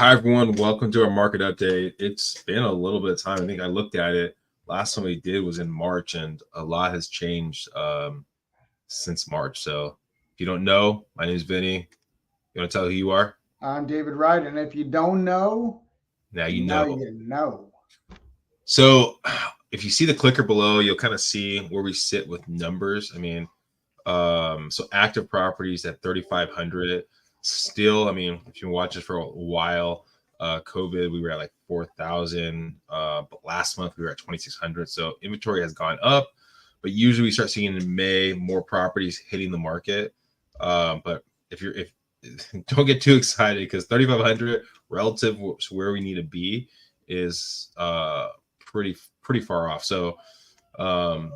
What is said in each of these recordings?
Hi, everyone. Welcome to our market update. It's been a little bit of time. I think I looked at it. Last time we did was in March, and a lot has changed since March. So if you don't know, my name is Vinnie. You want to tell who you are? I'm David Wright, and if you don't know, Now you now know. you know. So if you see the clicker below, you'll kind of see where we sit with numbers. So active properties at 3,500. Still, if you watch it for a while, COVID, we were at like 4,000. But last month we were at 2,600. So inventory has gone up. But usually we start seeing in May more properties hitting the market. But if don't get too excited, because 3,500 relative to where we need to be is pretty far off. So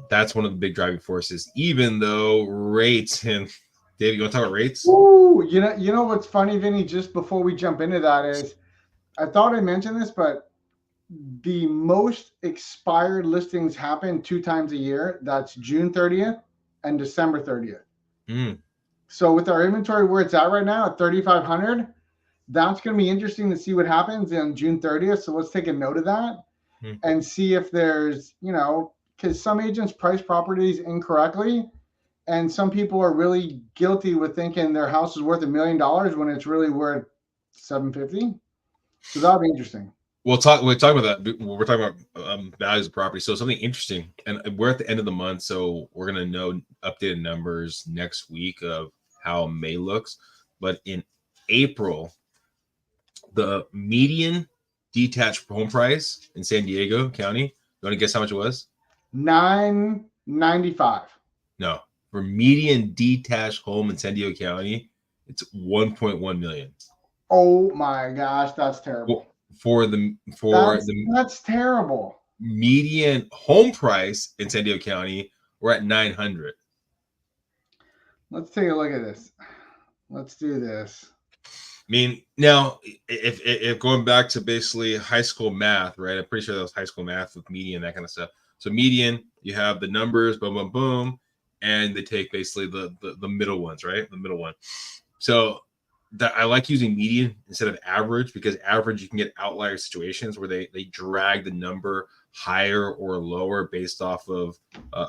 that's one of the big driving forces, even though rates. And David, you want to talk about rates? Ooh, you know what's funny, Vinny? Just before we jump into that, is I thought I mentioned this, but the most expired listings happen 2 times a year. That's June 30th and December 30th. So with our inventory where it's at right now at 3,500, that's going to be interesting to see what happens on June 30th. So let's take a note of that and see if there's, because some agents price properties incorrectly. And some people are really guilty with thinking their house is worth $1 million when it's really worth $750. So that'll be interesting. We'll talk about that. We're talking about values of property. So something interesting, and we're at the end of the month, so we're gonna know updated numbers next week of how May looks. But in April, the median detached home price in San Diego County, you want to guess how much it was? $995. No, for median detached home in San Diego County, it's 1.1 million. Oh my gosh, that's terrible. That's terrible. Median home price in San Diego County, we're at 900. Let's take a look at this. Let's do this. Now, if going back to basically high school math, right? I'm pretty sure that was high school math with median, that kind of stuff. So median, you have the numbers, boom, boom, boom, and they take basically the middle ones, right? The middle one. So that I like using median instead of average, because average you can get outlier situations where they drag the number higher or lower based off of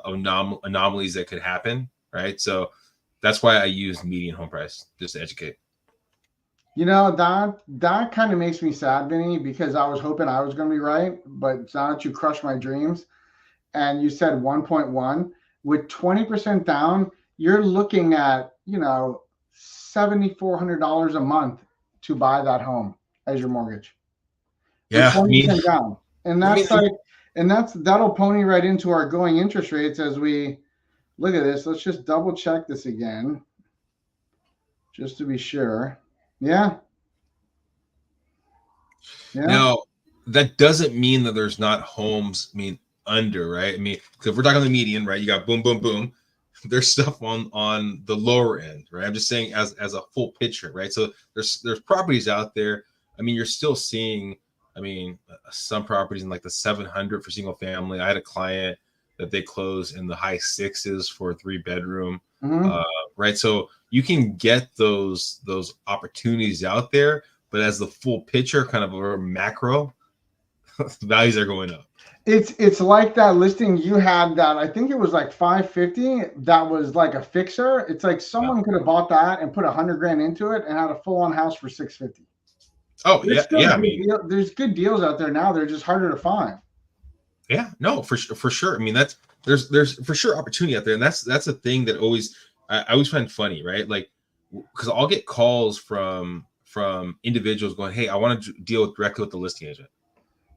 anomalies that could happen, right? So that's why I use median home price, just to educate. That kind of makes me sad, Vinny, because I was hoping I was going to be right, but now that you crushed my dreams and you said 1.1 with 20% down, you're looking at, $7,400 a month to buy that home as your mortgage. Yeah, 20% down. And that'll pony right into our going interest rates as we look at this. Let's just double check this again, just to be sure. Yeah. Now, that doesn't mean that there's not homes, under, right? because if we're talking the median, right, you got boom, boom, boom. There's stuff on the lower end, right? I'm just saying as a full picture, right? So there's properties out there. You're still seeing, some properties in like the 700 for single family. I had a client that they closed in the high 6s for a 3-bedroom, right? So you can get those opportunities out there, but as the full picture, kind of a macro, values are going up. It's like that listing you had that I think it was like 550. That was like a fixer. It's like someone could have bought that and put $100,000 into it and had a full-on house for 650. Oh, yeah. There's good deals out there now. They're just harder to find. Yeah, no, for sure. There's for sure opportunity out there, and that's a thing that I always find funny, right? Like, because I'll get calls from individuals going, "Hey, I want to deal directly with the listing agent,"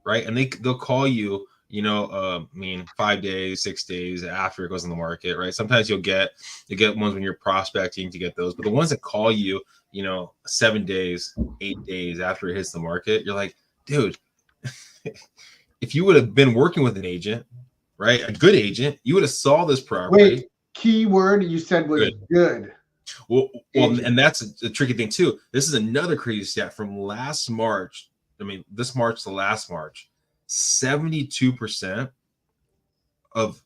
right? And they'll call you, 5 days, 6 days after it goes on the market, right? Sometimes you get ones when you're prospecting to get those, but the ones that call you, 7 days, 8 days after it hits the market, you're like, dude. If you would have been working with an agent, right, a good agent, you would have saw this property. Wait, key word you said was good. Well, and that's a tricky thing too. This is another crazy stat from last March. This March to last March, 72% of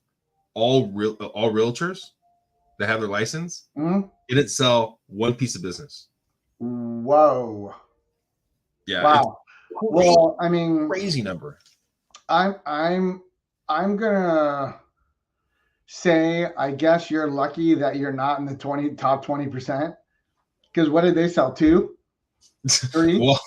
all realtors that have their license didn't sell one piece of business. Whoa. Yeah, it's Wow. Well, I mean, crazy number. I'm gonna say, I guess you're lucky that you're not in the top 20%. Because what did they sell? 2, 3? well,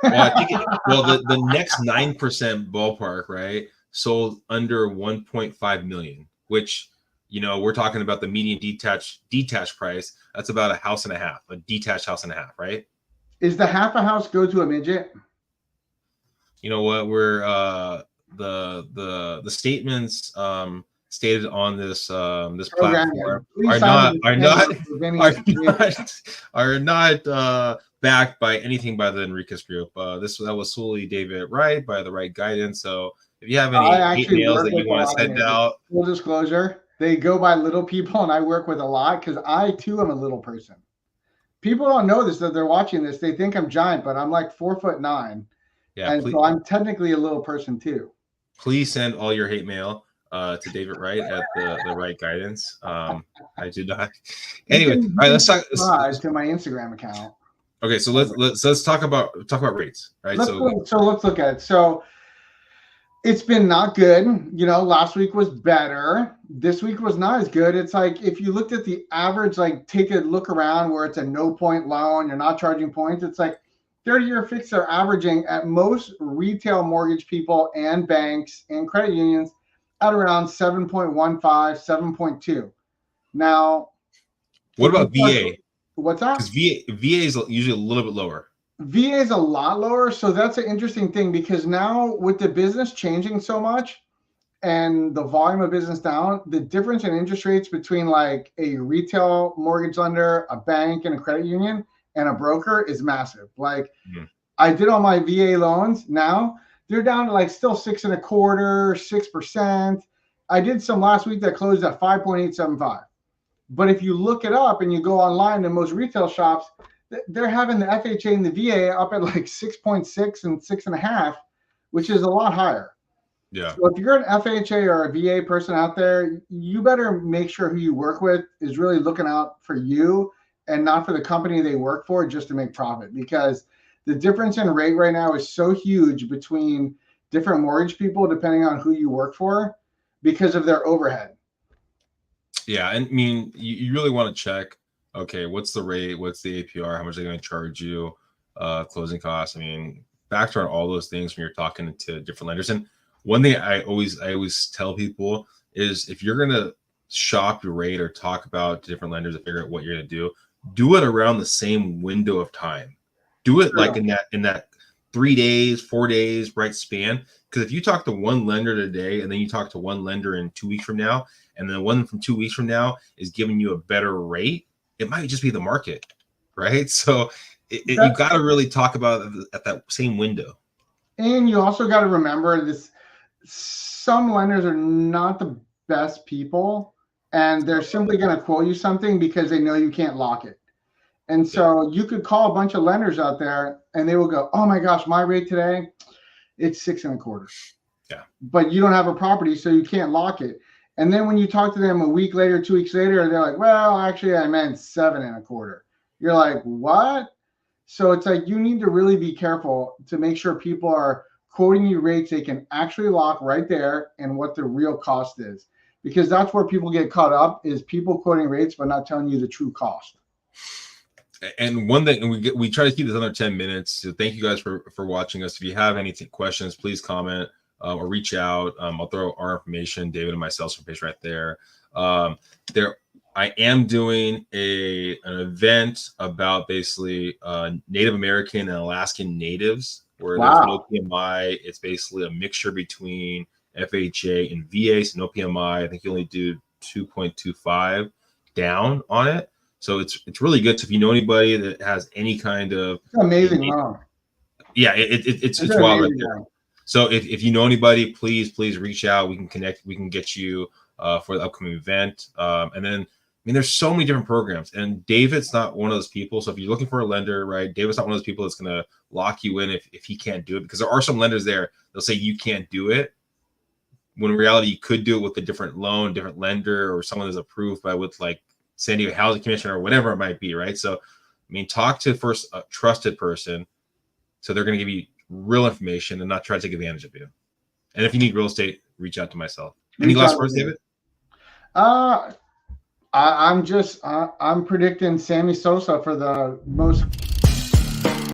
I think the next 9% ballpark, right, sold under 1.5 million, which we're talking about the median detached price. That's about a house and a half, a detached house and a half, right? Is the half a house go to a midget? You know what? We're the statements stated on this this platform are not backed by anything by the Enriquez Group. That was solely David Wright by the right guidance. So if you have any hate mails that you want to send out, full disclosure, they go by little people, and I work with a lot because I too am a little person. People don't know this, that they're watching this. They think I'm giant, but I'm like 4'9". Yeah, and so I'm technically a little person too. Please send all your hate mail to David Wright at the right guidance. I do not. Anyway, all right, let's talk to my Instagram account. Okay, so let's talk about rates, right? Let's look at it. So it's been not good. Last week was better. This week was not as good. It's like if you looked at the average, like take a look around where it's a no point loan, you're not charging points. It's like 30-year fixed are averaging at most retail mortgage people and banks and credit unions at around 7.15, 7.2. Now, what about VA? What's that? Because VA is usually a little bit lower. VA is a lot lower. So that's an interesting thing because now with the business changing so much and the volume of business down, the difference in interest rates between like a retail mortgage lender, a bank, and a credit union and a broker is massive. Like I did all my VA loans. Now they're down to like still 6.25%, 6%. I did some last week that closed at 5.875. But if you look it up and you go online to most retail shops, they're having the FHA and the VA up at like 6.6 and 6.5, which is a lot higher. Yeah. So if you're an FHA or a VA person out there, you better make sure who you work with is really looking out for you and not for the company they work for just to make profit, because the difference in rate right now is so huge between different mortgage people depending on who you work for because of their overhead. Yeah, and I mean, you really want to check, okay, what's the rate, what's the APR, how much are they going to charge you, closing costs. I mean, factor on all those things when you're talking to different lenders. And one thing I always tell people is if you're going to shop your rate or talk about different lenders to figure out what you're going to do it around the same window of time. Do it like in that 3 days, 4 days, right span. Because if you talk to one lender today and then you talk to one lender in 2 weeks from now, and then one from 2 weeks from now is giving you a better rate, it might just be the market, right? So you got to really talk about it at that same window. And you also got to remember this: some lenders are not the best people, and they're simply going to quote you something because they know you can't lock it. And so you could call a bunch of lenders out there and they will go, oh my gosh, my rate today, it's 6.25. Yeah. But you don't have a property, so you can't lock it. And then when you talk to them a week later, 2 weeks later, they're like, well, actually I meant 7.25. You're like, what? So it's like, you need to really be careful to make sure people are quoting you rates they can actually lock right there and what the real cost is. Because that's where people get caught up, is people quoting rates but not telling you the true cost. And one thing, and we try to keep this under 10 minutes. So thank you guys for watching us. If you have any questions, please comment or reach out. I'll throw our information, David and myself, page right there. I am doing an event about basically Native American and Alaskan natives, where there's no PMI. It's basically a mixture between FHA and VA. So no PMI. I think you only do 2.25 down on it. So it's really good. So if you know anybody that has any kind of amazing, yeah, it's wild right there. So if you know anybody, please reach out. We can connect. We can get you for the upcoming event. And then I mean, there's so many different programs, and David's not one of those people. So if you're looking for a lender, right, David's not one of those people that's going to lock you in if he can't do it, because there are some lenders there. They'll say you can't do it, when in reality you could do it with a different loan, different lender, or someone that's approved by with like San Diego Housing Commission or whatever it might be, right? So, I mean, talk to first a trusted person, So they're going to give you real information and not try to take advantage of you. And if you need real estate, reach out to myself. Any last words, David? I'm predicting Sammy Sosa for the most